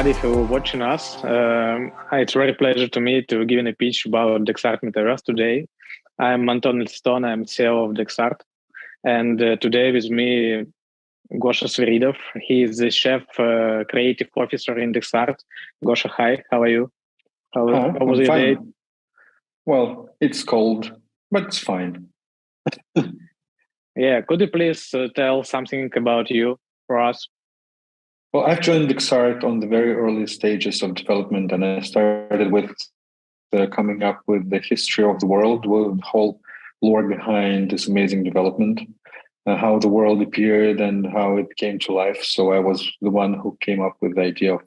everybody who watching us. It's a very pleasure to me to give a pitch about DEXART Metaverse today. I'm Anton Stone. I'm CEO of DEXART. And today with me, Gosha Sviridov. He is the chef creative officer in DEXART. Gosha, hi. How are you? How was your day? Well, it's cold, but it's fine. Yeah. Could you please tell something about you for us? Well, I've joined DEXART on the very early stages of development, and I started with coming up with the history of the world, with the whole lore behind this amazing development, how the world appeared and how it came to life. So I was the one who came up with the idea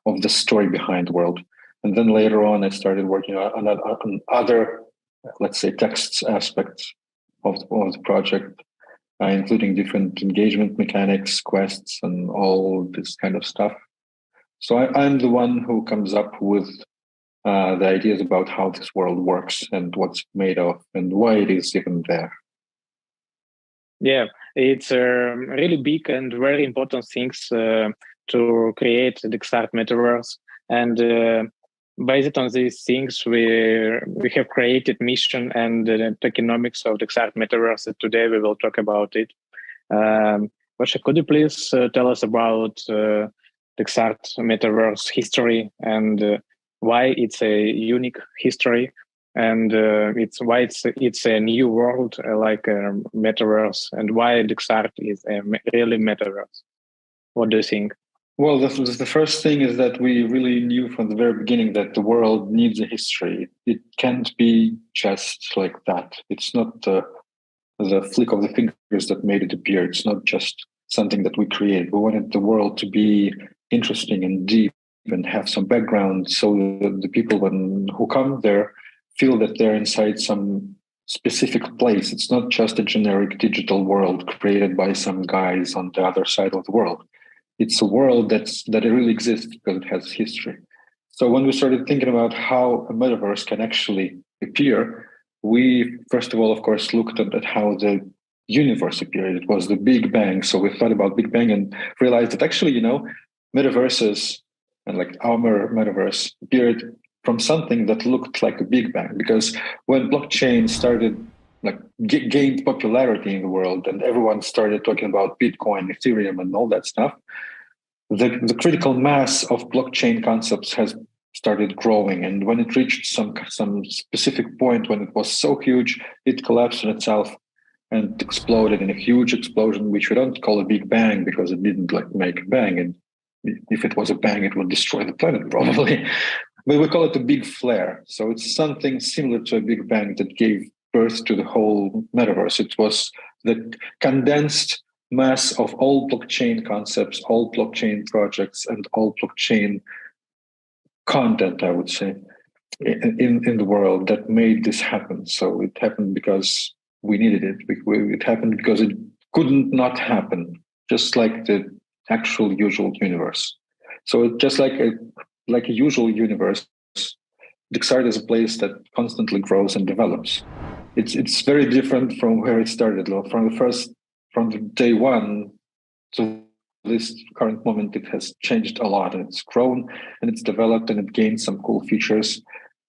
of the story behind the world. And then later on, I started working on other, let's say, text aspects of the project, including different engagement mechanics, quests, and all this kind of stuff. So I'm the one who comes up with the ideas about how this world works and what's made of and why it is even there. Yeah, it's really big and very important things to create the DEXART Metaverse. And based on these things, we have created mission and tokenomics of DEXART Metaverse. Today we will talk about it. Gosha, could you please tell us about DEXART Metaverse history and why it's a unique history, and it's why it's a new world like a metaverse, and why DEXART is a really metaverse? What do you think? Well, the first thing is that we really knew from the very beginning that the world needs a history. It can't be just like that. It's not the flick of the fingers that made it appear. It's not just something that we created. We wanted the world to be interesting and deep and have some background, so that the people who come there feel that they're inside some specific place. It's not just a generic digital world created by some guys on the other side of the world. It's a world that it really exists because it has history. So when we started thinking about how a metaverse can actually appear, we first of all, of course, looked at how the universe appeared. It was the Big Bang. So we thought about Big Bang and realized that actually, metaverses and like our metaverse appeared from something that looked like a Big Bang. Because when blockchain started gained popularity in the world and everyone started talking about Bitcoin, Ethereum, and all that stuff, the critical mass of blockchain concepts has started growing. And when it reached some specific point, when it was so huge, it collapsed on itself and exploded in a huge explosion, which we don't call a Big Bang because it didn't make a bang. And if it was a bang, it would destroy the planet probably. But we call it a big flare. So it's something similar to a Big Bang that gave birth to the whole metaverse. It was the condensed mass of all blockchain concepts, all blockchain projects, and all blockchain content, I would say, in the world that made this happen. So it happened because we needed it. It happened because it couldn't not happen, just like the actual usual universe. So just like a usual universe, DEXART is a place that constantly grows and develops. It's very different from where it started. From day one to this current moment, it has changed a lot, and it's grown and it's developed and it gained some cool features,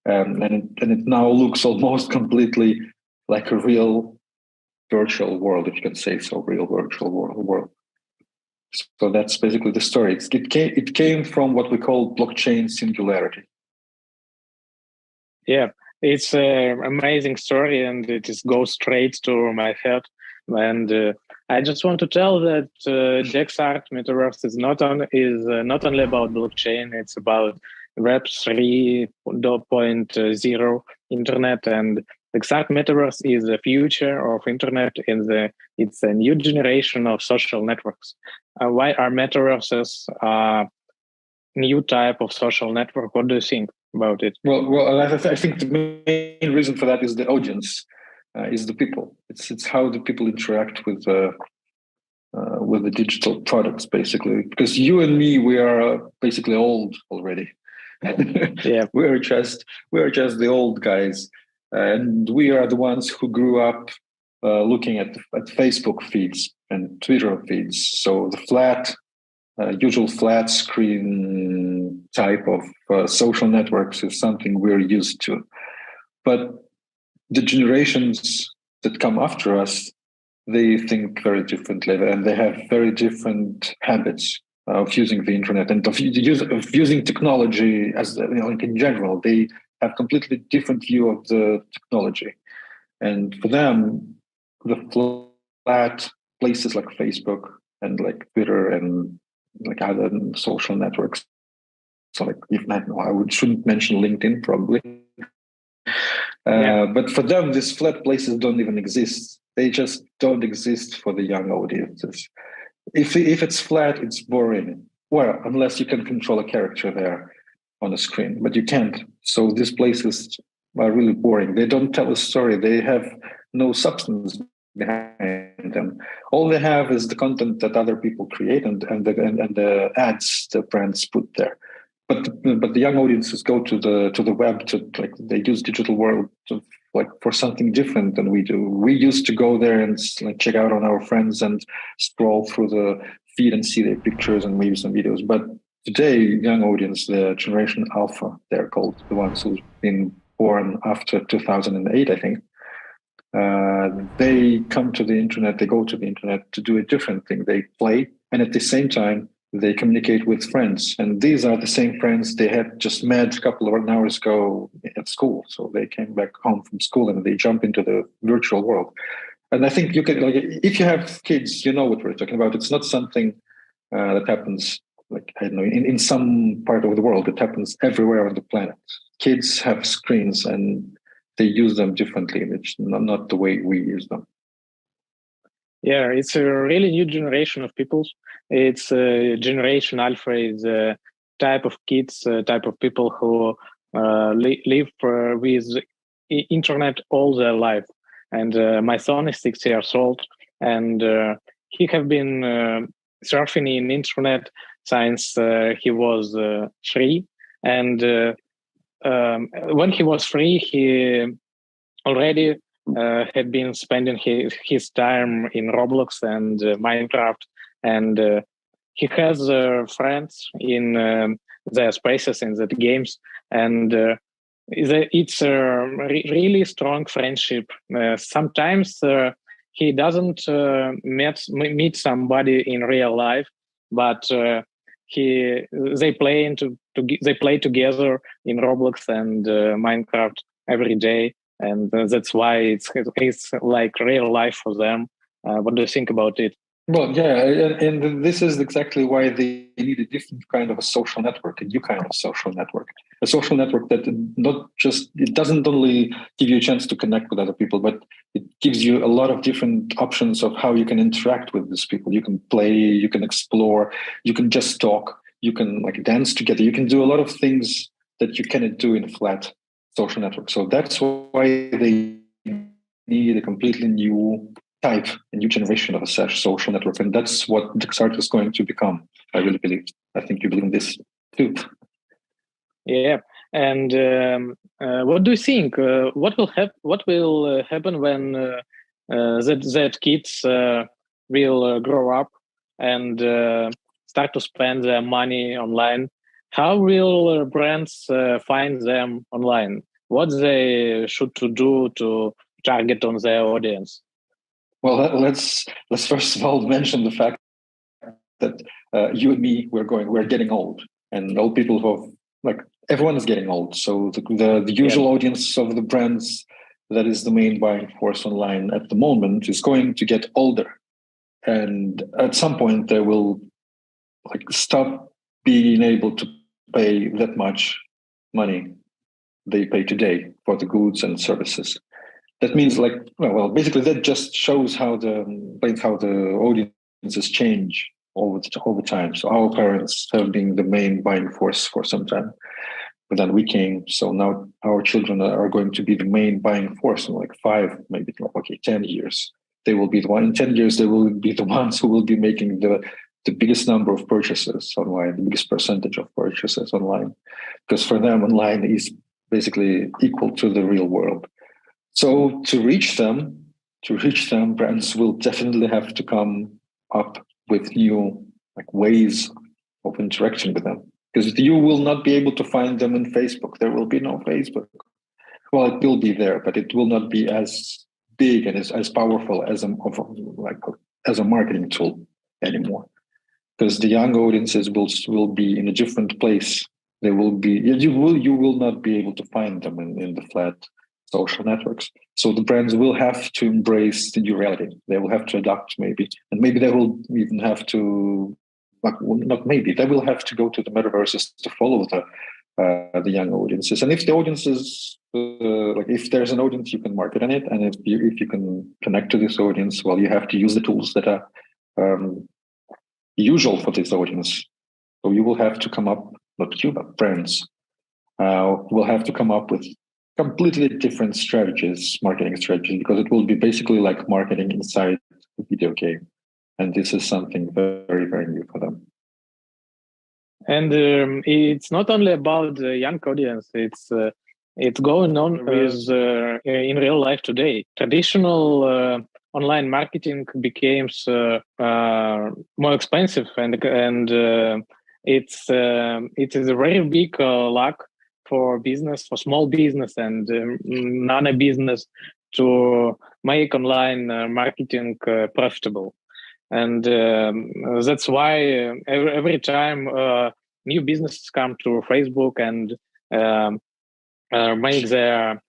and it now looks almost completely like a real virtual world, if you can say so, real virtual world. So that's basically the story. It came from what we call blockchain singularity. Yeah, it's an amazing story, and it just goes straight to my head. And I just want to tell that DEXART Metaverse is not only about blockchain. It's about Web 3.0 internet, and DEXART Metaverse is the future of internet. It's a new generation of social networks. Why are metaverses a new type of social network? What do you think about it? Well, I think the main reason for that is the audience, is the people. It's how the people interact with the digital products, basically. Because you and me, we are basically old already. Yeah, we are just the old guys, and we are the ones who grew up looking at Facebook feeds and Twitter feeds. So the usual flat screen type of social networks is something we're used to. But the generations that come after us, they think very differently, and they have very different habits of using the internet and of using technology as in general. They have completely different view of the technology, and for them, the flat places like Facebook and like Twitter and like other social networks. So like, if not, shouldn't mention LinkedIn probably. But for them, these flat places don't even exist. They just don't exist for the young audiences. If it's flat, it's boring. Well, unless you can control a character there on the screen, but you can't. So these places are really boring. They don't tell a story. They have no substance behind them. All they have is the content that other people create and the ads the brands put there. But the young audiences go to the web to like they use digital world to like for something different than we do. We used to go there and like check out on our friends and scroll through the feed and see their pictures and maybe some videos. But today, young audience, the Generation Alpha, they're called, the ones who've been born after 2008, I think. They come to the internet, they go to the internet to do a different thing. They play, and at the same time, they communicate with friends. And these are the same friends they had just met a couple of hours ago at school. So they came back home from school and they jump into the virtual world. And I think you can, like, if you have kids, you know what we're talking about. It's not something that happens, like, I don't know, in some part of the world. It happens everywhere on the planet. Kids have screens and they use them differently. It's not the way we use them. Yeah, it's a really new generation of people. It's Generation Alpha is a type of kids, type of people who live with internet all their life. And my son is 6 years old, and he have been surfing in internet since he was 3. And when he was 3, he already had been spending his time in Roblox and Minecraft, and he has friends in their spaces in the games, and it's a really strong friendship. Sometimes he doesn't meet somebody in real life, but they play together in Roblox and Minecraft every day. And that's why it's like real life for them. What do you think about it? Well, yeah, and this is exactly why they need a different kind of a social network, a new kind of social network. A social network that it doesn't only give you a chance to connect with other people, but it gives you a lot of different options of how you can interact with these people. You can play, you can explore, you can just talk, you can like dance together. You can do a lot of things that you cannot do in a flat social network. So that's why they need a completely new type, a new generation of a such social network. And that's what DEXART is going to become. I really believe. I think you believe in this too. Yeah. And what do you think? What will happen when that kids will grow up and start to spend their money online? How will brands find them online? What they should to do to target on their audience? Well, let's first of all mention the fact that you and me, we're getting old, and old people who like everyone is getting old. So the usual audience of the brands that is the main buying force online at the moment is going to get older, and at some point they will like stop being able to pay that much money they pay today for the goods and services. That means like, well, basically that just shows how the audiences change over time. So our parents have been the main buying force for some time, but then we came. So now our children are going to be the main buying force in like 5, maybe 10 years. They will be the one in 10 years. They will be the ones who will be making the biggest number of purchases online, the biggest percentage of purchases online, because for them online is basically equal to the real world. So to reach them, brands will definitely have to come up with new like ways of interacting with them. because you will not be able to find them in Facebook. There will be no Facebook. Well, it will be there, but it will not be as big and as powerful as a marketing tool anymore. Because the young audiences will be in a different place. They will be you will not be able to find them in the flat social networks. So the brands will have to embrace the new reality. They will have to adapt, maybe, and maybe they will even have to, not maybe, they will have to go to the metaverses to follow the young audiences. And if the audiences, if there's an audience, you can market on it, and if you can connect to this audience, well, you have to use the tools that are usual for this audience. So you will have to come up, not you, but brands will have to come up with completely different strategies, marketing strategies, because it will be basically like marketing inside a video game. And this is something very, very new for them. And it's not only about the young audience, it's going on with in real life today. Traditional online marketing becomes more expensive, and it is a very big lack for business, for small business and nano business, to make online marketing profitable. And that's why every time new businesses come to Facebook and make their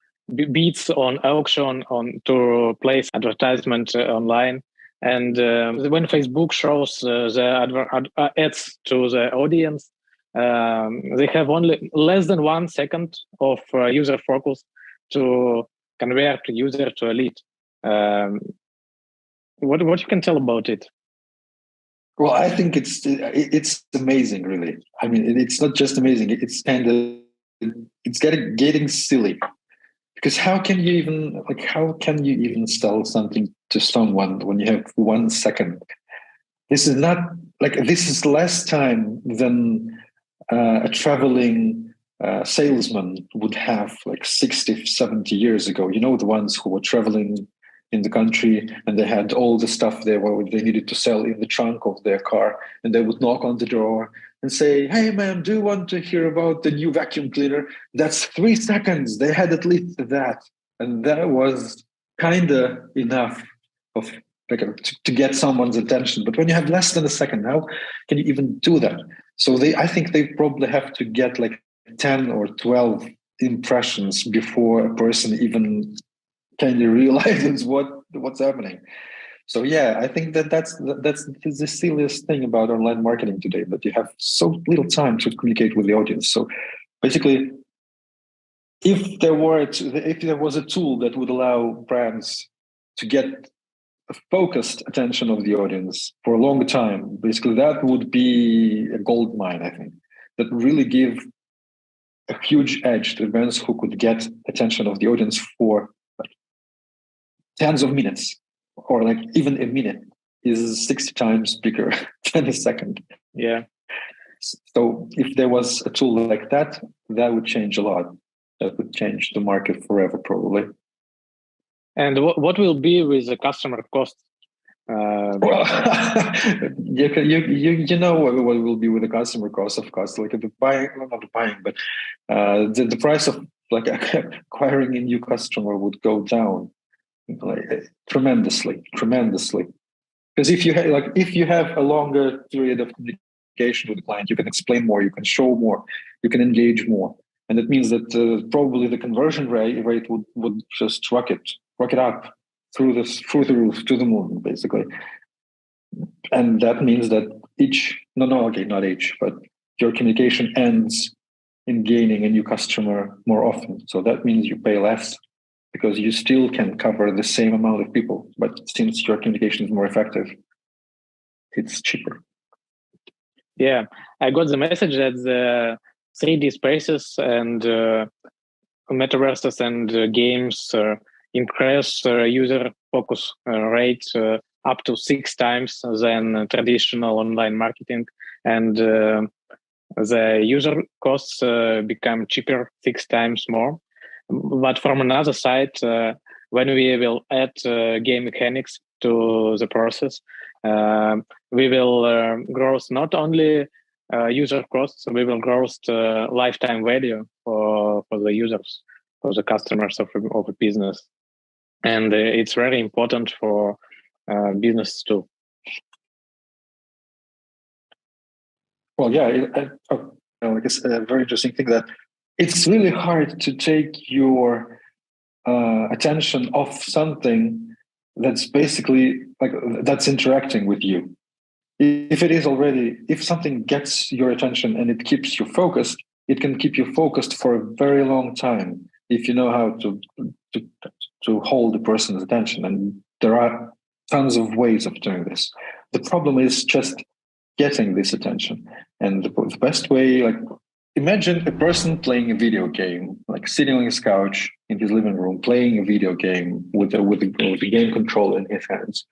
bids on auction to place advertisement online. And when Facebook shows the ads to the audience, they have only less than 1 second of user focus to convert user to a lead. What you can tell about it? Well, I think it's amazing, really. I mean, it's not just amazing; it's getting silly. Because how can you even sell something to someone when you have 1 second? This is less time than a traveling salesman would have 60, 70 years ago. You know, the ones who were traveling in the country and they had all the stuff they needed to sell in the trunk of their car, and they would knock on the door and say, "Hey, ma'am, do you want to hear about the new vacuum cleaner?" That's 3 seconds. They had at least that, and that was kind of enough of to get someone's attention. But when you have less than a second, how can you even do that? So I think they probably have to get 10 or 12 impressions before a person even kind of realizes what's happening. So yeah, I think that's the silliest thing about online marketing today, that you have so little time to communicate with the audience. So basically, if there was a tool that would allow brands to get a focused attention of the audience for a longer time, basically that would be a gold mine, I think, that really give a huge edge to brands who could get attention of the audience for tens of minutes, or even a minute is 60 times bigger than a second. Yeah. So if there was a tool like that, that would change a lot. That would change the market forever, probably. And what will be with the customer cost? Well, you know what will be with the customer cost, of course, not the buying, but the price of acquiring a new customer would go down tremendously. Because if you have a longer period of communication with the client, you can explain more, you can show more, you can engage more, and it means that probably the conversion rate would just rocket up through the roof, to the moon, basically. And that means that not each, but your communication ends in gaining a new customer more often. So that means you pay less, because you still can cover the same amount of people, but since your communication is more effective, it's cheaper. Yeah, I got the message that the 3D spaces and metaverses and games increase user focus rate up to 6 times than traditional online marketing, and the user costs become cheaper 6 times more. But from another side, when we will add game mechanics to the process, we will grow not only user costs, we will grow the lifetime value for the users, for the customers of a business. And it's very important for business too. Well, yeah, I guess a very interesting thing that it's really hard to take your attention off something that's basically like that's interacting with you. If it is already, if something gets your attention and it keeps you focused, it can keep you focused for a very long time if you know how to hold the person's attention. And there are tons of ways of doing this. The problem is just getting this attention. And the best way, like imagine a person playing a video game, like sitting on his couch in his living room, playing a video game with a game controller in his hands.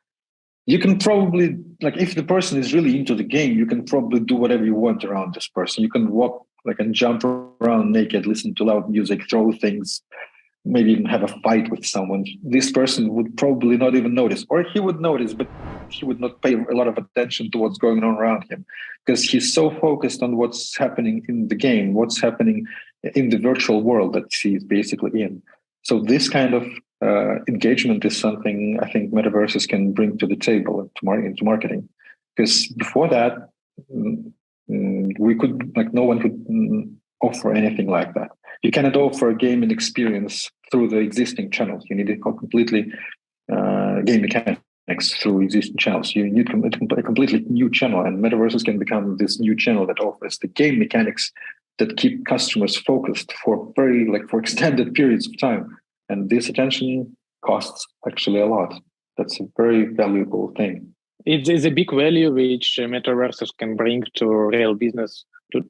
You can probably, like, if the person is really into the game, you can probably do whatever you want around this person. You can walk, like, and jump around naked, listen to loud music, throw things, maybe even have a fight with someone. This person would probably not even notice, or he would notice, but he would not pay a lot of attention to what's going on around him because he's so focused on what's happening in the game, what's happening in the virtual world that he's basically in. So this kind of engagement is something I think metaverses can bring to the table into marketing. Because before that, we could, like, no one could offer anything like that. You cannot offer a gaming experience through the existing channels. You need a completely game mechanics through existing channels. You need a completely new channel, and metaverses can become this new channel that offers the game mechanics that keep customers focused for for extended periods of time. And this attention costs actually a lot. That's a very valuable thing. It is a big value which metaverses can bring to real business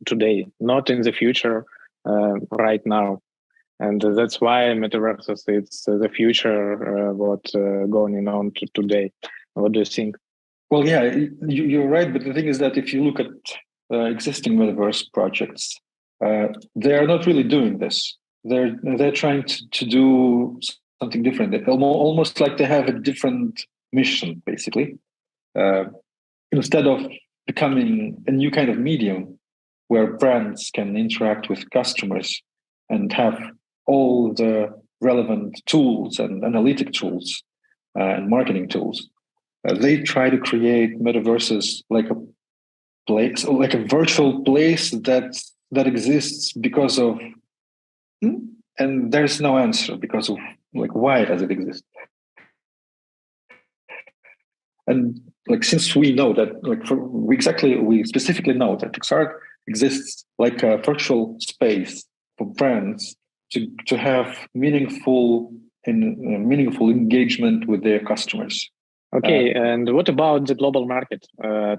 today, not in the future, right now. And that's why metaverses, it's the future, what going on today. What do you think? Well, yeah, you're right. But the thing is that if you look at existing metaverse projects, they are not really doing this. They're trying to do something different. They almost like they have a different mission, basically. Instead of becoming a new kind of medium where brands can interact with customers and have all the relevant tools and analytic tools and marketing tools, they try to create metaverses like a place, like a virtual place that exists because of, and there's no answer because of, like, why does it exist? And like, since we know that, like, we specifically know that DEXART exists like a virtual space for brands to have meaningful engagement with their customers. Okay, and what about the global market?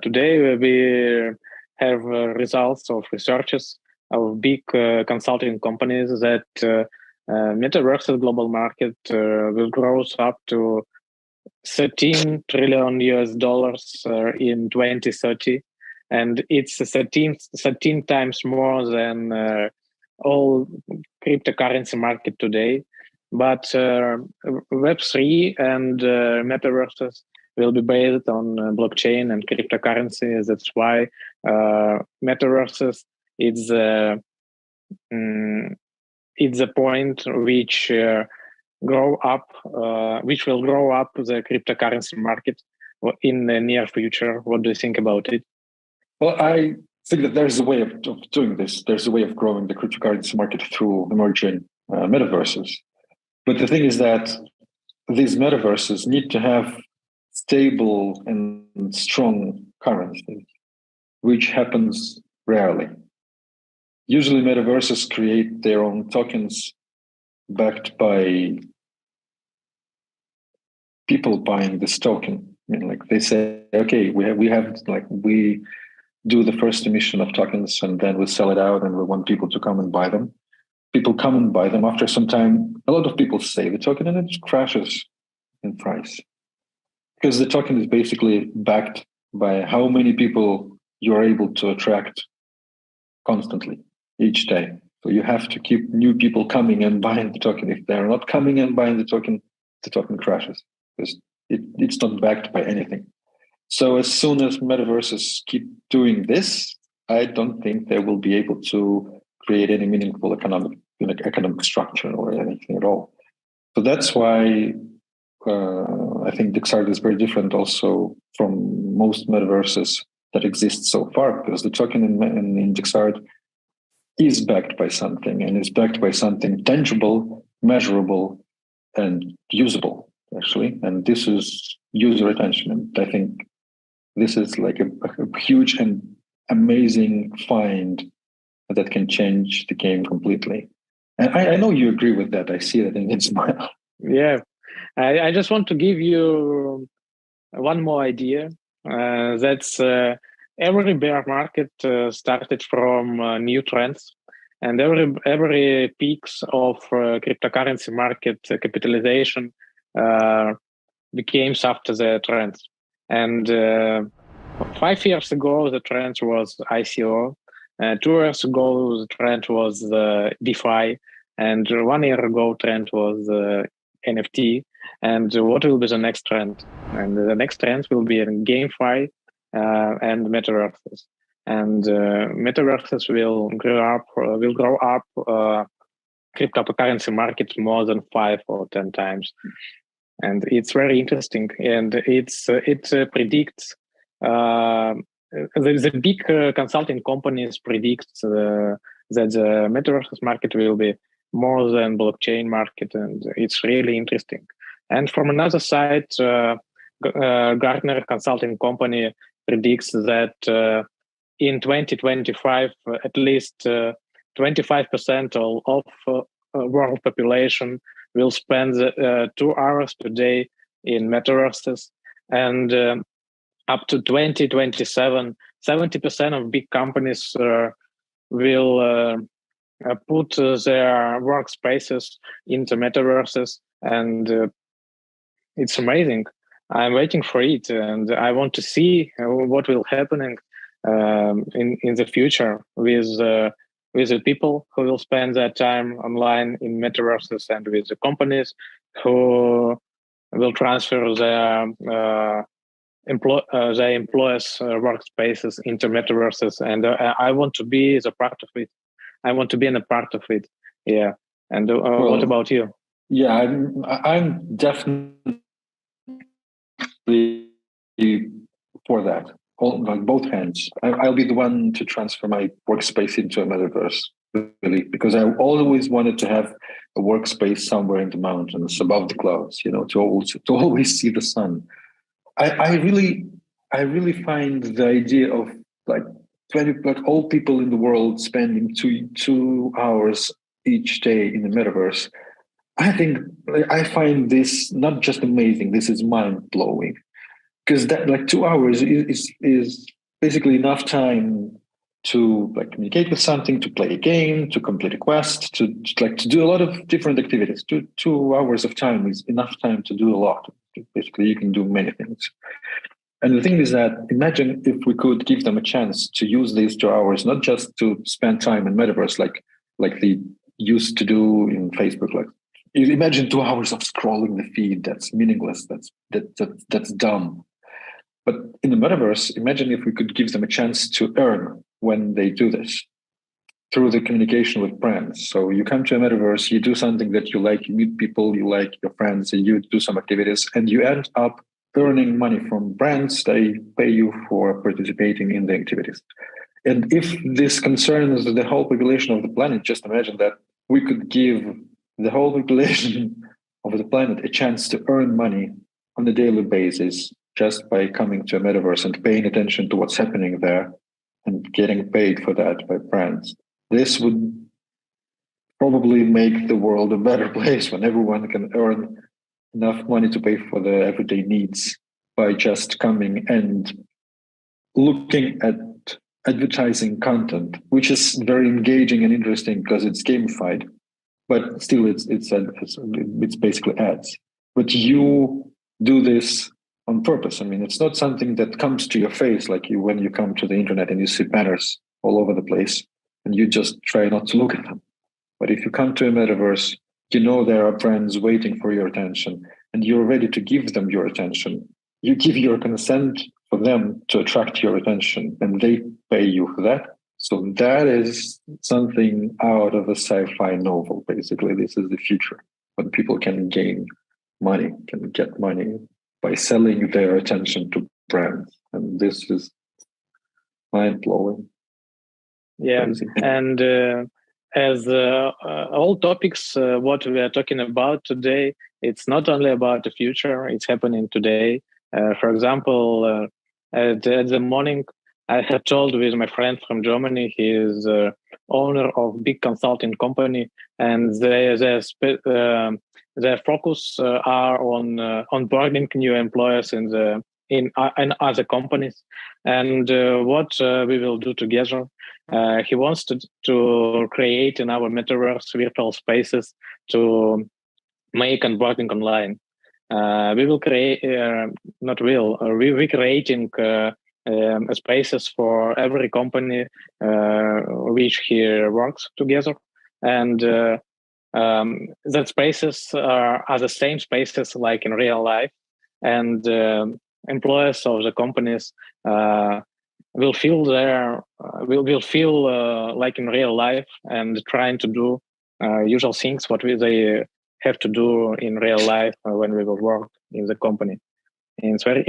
Today we have results of researches of big consulting companies that metaverse global market will grow up to $13 trillion in 2030, and it's 13 times more than all cryptocurrency market today. But Web3 and metaverses will be based on blockchain and cryptocurrency. That's why metaverses it's the point which which will grow up the cryptocurrency market in the near future. What do you think about it? Well, I think that there's a way of doing this. There's a way of growing the cryptocurrency market through emerging metaverses. But the thing is that these metaverses need to have stable and strong currencies, which happens rarely. Usually metaverses create their own tokens backed by people buying this token. I mean, like, they say, okay, we do the first emission of tokens and then we sell it out and we want people to come and buy them. People come and buy them. After some time, a lot of people save the token and it crashes in price. Because the token is basically backed by how many people you're able to attract constantly each day. So you have to keep new people coming and buying the token. If they're not coming and buying the token crashes because it's not backed by anything. So as soon as metaverses keep doing this, I don't think they will be able to create any meaningful economic structure or anything at all. So that's why I think DEXART is very different also from most metaverses that exist so far, because the token in DEXART is backed by something, and is backed by something tangible, measurable, and usable, actually. And this is user attention. And I think this is like a huge and amazing find that can change the game completely. And I know you agree with that. I see that in your smile. Yeah, I just want to give you one more idea. That's every bear market started from new trends, and every peaks of cryptocurrency market capitalization became after the trends. And 5 years ago, the trend was ICO. 2 years ago, the trend was DeFi, and 1 year ago, trend was NFT. And what will be the next trend? And the next trend will be in GameFi and metaverses. And metaverses will grow up cryptocurrency market more than 5 or 10 times. And it's very interesting. And it predicts the big consulting companies predict that the metaverses market will be more than blockchain market, and it's really interesting. And from another side, Gartner consulting company predicts that in 2025, at least 25% of world population will spend 2 hours per day in metaverses, and up to 2027, 70% of big companies will put their workspaces into metaverses, and it's amazing. I'm waiting for it, and I want to see what will happen in the future with the people who will spend their time online in metaverses, and with the companies who will transfer their employees' workspaces into metaverses. And I want to be the part of it. I want to be in a part of it. Yeah. And what about you? Yeah, I'm definitely for that. Like both hands. I'll be the one to transfer my workspace into a metaverse, really, because I always wanted to have a workspace somewhere in the mountains, above the clouds, to always see the sun. I really find the idea of like all people in the world spending two hours each day in the metaverse. I find this not just amazing. This is mind blowing, because that like 2 hours is basically enough time to like communicate with something, to play a game, to complete a quest, to do a lot of different activities. 2 hours of time is enough time to do a lot. Basically, you can do many things. And the thing is that imagine if we could give them a chance to use these 2 hours, not just to spend time in metaverse like they used to do in Facebook. Like, imagine 2 hours of scrolling the feed. That's meaningless. That's dumb. But in the metaverse, imagine if we could give them a chance to earn when they do this through the communication with brands. So you come to a metaverse, you do something that you like, you meet people, you like your friends, and you do some activities, and you end up earning money from brands. They pay you for participating in the activities. And if this concerns the whole population of the planet, just imagine that we could give the whole population of the planet a chance to earn money on a daily basis just by coming to a metaverse and paying attention to what's happening there and getting paid for that by brands. This would probably make the world a better place when everyone can earn enough money to pay for their everyday needs by just coming and looking at advertising content, which is very engaging and interesting because it's gamified, but still it's basically ads. But you do this on purpose. I mean, it's not something that comes to your face like when you come to the internet and you see banners all over the place and you just try not to look at them. But if you come to a metaverse, you know there are brands waiting for your attention and you're ready to give them your attention. You give your consent for them to attract your attention and they pay you for that. So that is something out of a sci-fi novel. Basically, this is the future when people can gain money, can get money by selling their attention to brands, and this is mind blowing. Yeah, Crazy. and as all topics, what we are talking about today, it's not only about the future; it's happening today. For example, at the morning, I had told with my friend from Germany. He is owner of big consulting company, and their focus are on onboarding new employers in other companies. And what we will do together, he wants to create in our metaverse virtual spaces to make onboarding online. We will create, not will, we creating spaces for every company which he works together. And that spaces are the same spaces like in real life. And employees of the companies will feel there, will feel like in real life and trying to do usual things what they have to do in real life when we will work in the company. And it's very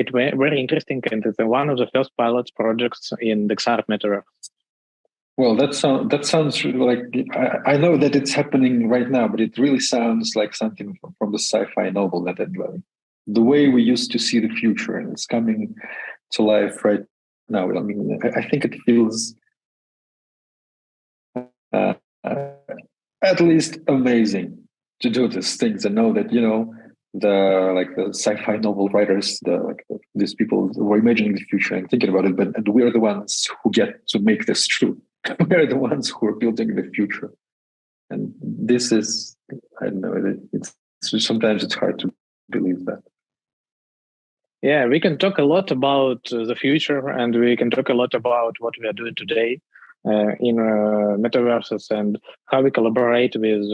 interesting, and it's one of the first pilot projects in DEXART Metaverse. Well, that sounds like I know that it's happening right now, but it really sounds like something from the sci-fi novel that the way we used to see the future, and it's coming to life right now. I mean, I think it feels at least amazing to do these things and know that the sci-fi novel writers, these people were imagining the future and thinking about it, but and we're the ones who get to make this true. We're the ones who are building the future, and this is, I don't know, it's sometimes it's hard to believe that. Yeah, we can talk a lot about the future, and we can talk a lot about what we are doing today in metaverses and how we collaborate with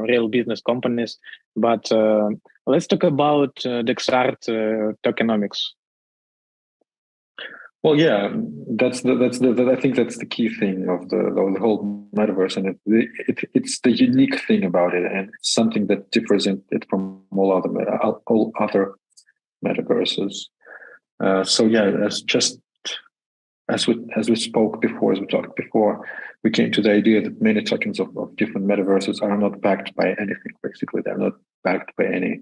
real business companies. But let's talk about DEXART tokenomics. Well, yeah, I think that's the key thing of the whole metaverse, and it's the unique thing about it, and it's something that differs it from all other metaverses. So yeah, as we spoke before, as we talked before, we came to the idea that many tokens of different metaverses are not backed by anything. Basically, they're not backed by any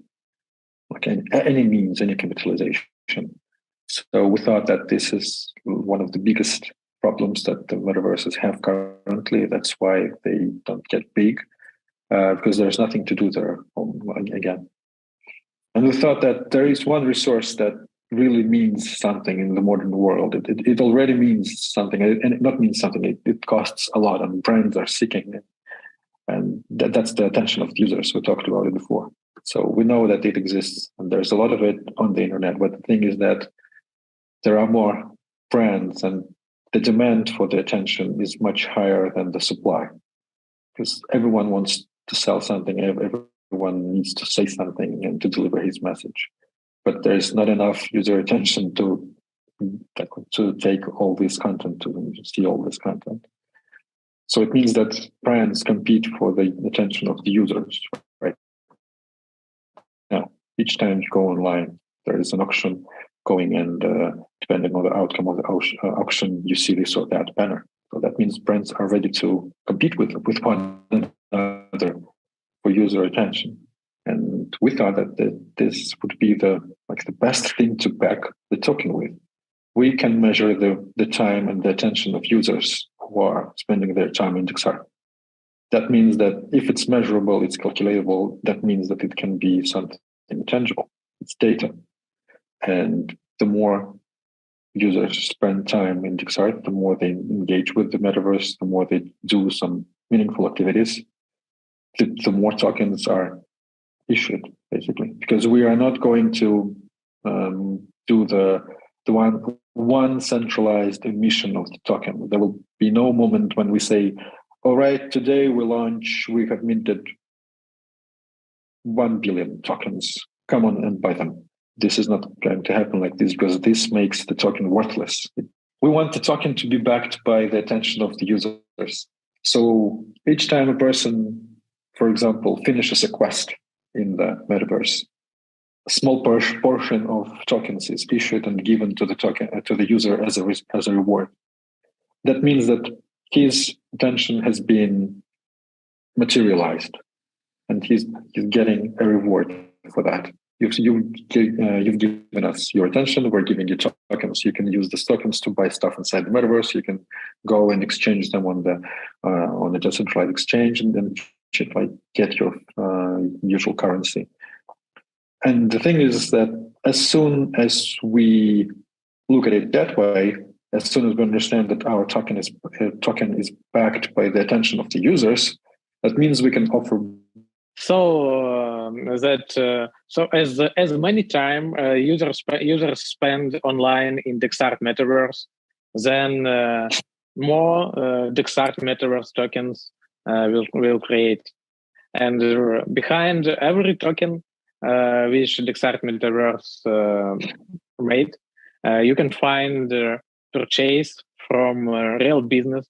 means, any capitalization. So we thought that this is one of the biggest problems that the metaverses have currently. That's why they don't get big, because there's nothing to do there again. And we thought that there is one resource that really means something in the modern world. It already means something, and it not means something. It costs a lot, and brands are seeking it. And that's the attention of the users. We talked about it before. So we know that it exists, and there's a lot of it on the internet. But the thing is that there are more brands, and the demand for the attention is much higher than the supply, because everyone wants to sell something. Everyone needs to say something and to deliver his message. But there's not enough user attention to take all this content, to see all this content. So it means that brands compete for the attention of the users, right? Now, each time you go online, there is an auction going, and depending on the outcome of the auction, you see this or that banner. So that means brands are ready to compete with one another for user attention. And we thought that this would be the best thing to back the token with. We can measure the time and the attention of users who are spending their time in DEXART. That means that if it's measurable, it's calculatable. That means that it can be something tangible. It's data. And the more users spend time in DEXART, the more they engage with the metaverse, the more they do some meaningful activities, the more tokens are issued, basically. Because we are not going to do the one centralized emission of the token. There will be no moment when we say, all right, today we have minted 1 billion tokens. Come on and buy them. This is not going to happen like this, because this makes the token worthless. we want the token to be backed by the attention of the users. So each time a person, for example, finishes a quest in the metaverse, a small portion of tokens is issued and given to the user as a reward. That means that his attention has been materialized, and he's getting a reward for that. You've given us your attention. We're giving you tokens. You can use these tokens to buy stuff inside the metaverse. You can go and exchange them on the decentralized exchange, and then get your usual currency. And the thing is that as soon as we look at it that way, as soon as we understand that our token is backed by the attention of the users, that means we can offer. So as many time users spend online in DEXART Metaverse, then more DEXART Metaverse tokens will create, and behind every token which DEXART Metaverse made, you can find purchase from real business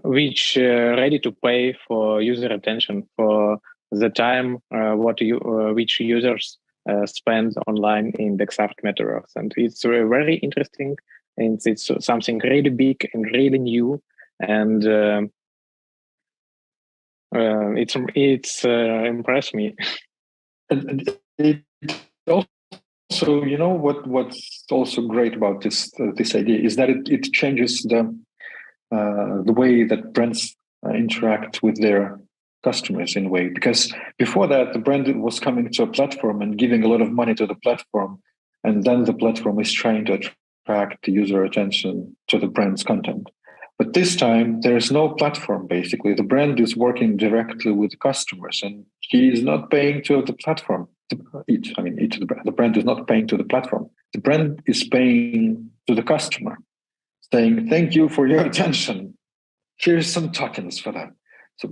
which ready to pay for user attention for the time which users spend online in DEXART Metaverse. And it's very interesting, and it's something really big and really new, and it's impressed me. And it also, you know, what's also great about this idea is that it changes the way that brands interact with their customers in a way. Because before that, the brand was coming to a platform and giving a lot of money to the platform, and then the platform is trying to attract the user attention to the brand's content. But this time, there is no platform, basically. The brand is working directly with the customers, and he is not paying to the platform. The brand is not paying to the platform. The brand is paying to the customer, saying, thank you for your attention. Here's some tokens for that. So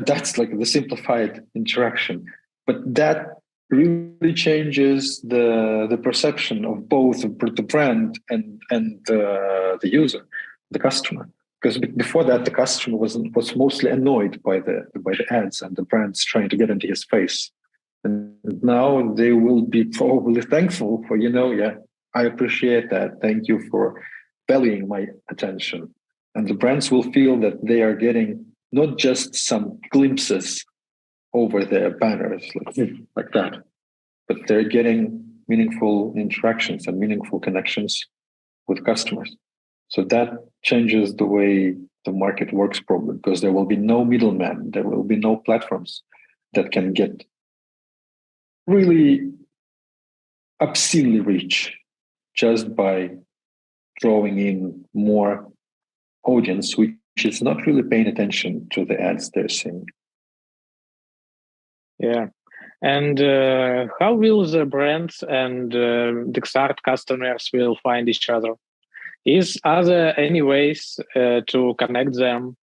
that's like the simplified interaction. But that really changes the perception of both the brand and the user, the customer. Because before that, the customer was mostly annoyed by the ads and the brands trying to get into his face. And now they will be probably thankful for, I appreciate that. Thank you for valuing my attention. And the brands will feel that they are getting not just some glimpses over their banners like that, but they're getting meaningful interactions and meaningful connections with customers. So that changes the way the market works probably, because there will be no middleman. There will be no platforms that can get really obscenely rich just by drawing in more audience, which is not really paying attention to the ads they're seeing. Yeah. And how will the brands and DEXART customers will find each other? Are there any ways to connect them?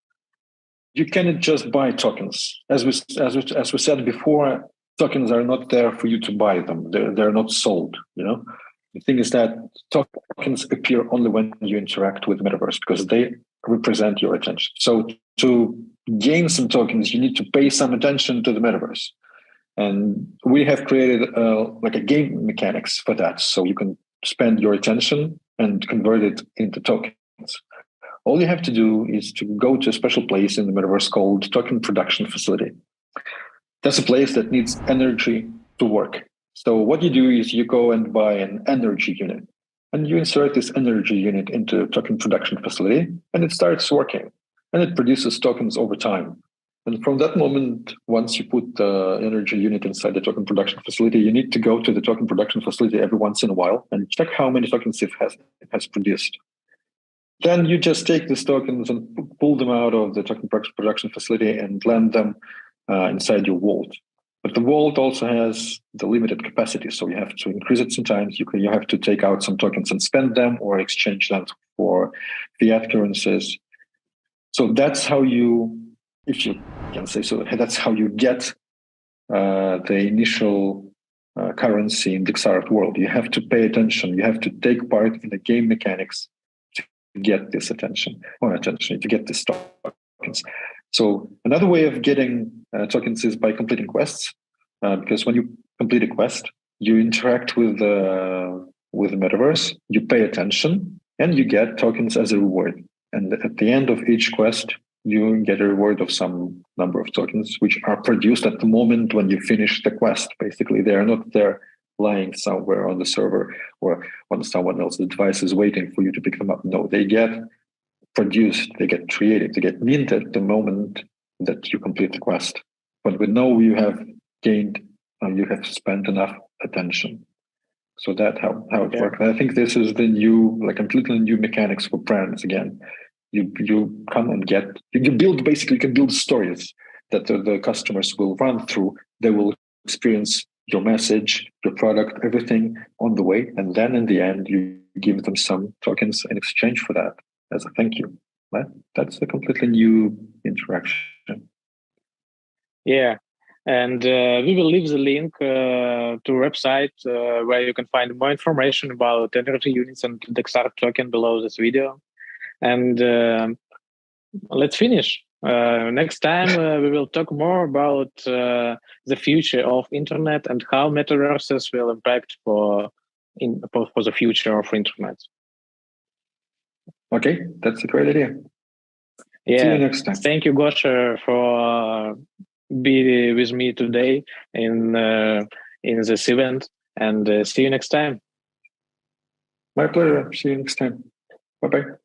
You cannot just buy tokens. As we said before, tokens are not there for you to buy them. They're not sold. The thing is that tokens appear only when you interact with Metaverse, because they represent your attention. So to gain some tokens, you need to pay some attention to the Metaverse. And we have created like a game mechanics for that. So you can spend your attention and convert it into tokens. All you have to do is to go to a special place in the Metaverse called Token Production Facility. That's a place that needs energy to work. So what you do is you go and buy an energy unit, and you insert this energy unit into a token production facility, and it starts working, and it produces tokens over time. And from that moment, once you put the energy unit inside the token production facility, you need to go to the token production facility every once in a while and check how many tokens it has produced. Then you just take these tokens and pull them out of the token production facility and land them inside your vault. But the vault also has the limited capacity, so you have to increase it sometimes. You have to take out some tokens and spend them, or exchange them for fiat currencies. So that's how you, if you can say so, that's how you get the initial currency in DEXART world. You have to pay attention. You have to take part in the game mechanics to get this attention, to get these tokens. So another way of getting tokens is by completing quests, because when you complete a quest, you interact with the metaverse, you pay attention, and you get tokens as a reward. And at the end of each quest, you get a reward of some number of tokens, which are produced at the moment when you finish the quest. Basically, they are not there lying somewhere on the server or on someone else's device waiting for you to pick them up. No, they get produced, they get created, they get minted the moment that you complete the quest. But we know you have gained, you have spent enough attention. So that's how it works. I think this is the new, like completely new mechanics for brands again. You come and get, you build, basically you can build stories that the customers will run through. They will experience your message, your product, everything on the way. And then in the end, you give them some tokens in exchange for that as a thank you. Right? That's a completely new interaction. Yeah. And we will leave the link to a website where you can find more information about energy units and DEXART token below this video. And let's finish. Next time, we will talk more about the future of internet and how metaverses will impact for the future of internet. Okay, that's a great idea. Yeah. See you next time. Thank you, Gosha, for being with me today in this event, and see you next time. My pleasure. See you next time. Bye-bye.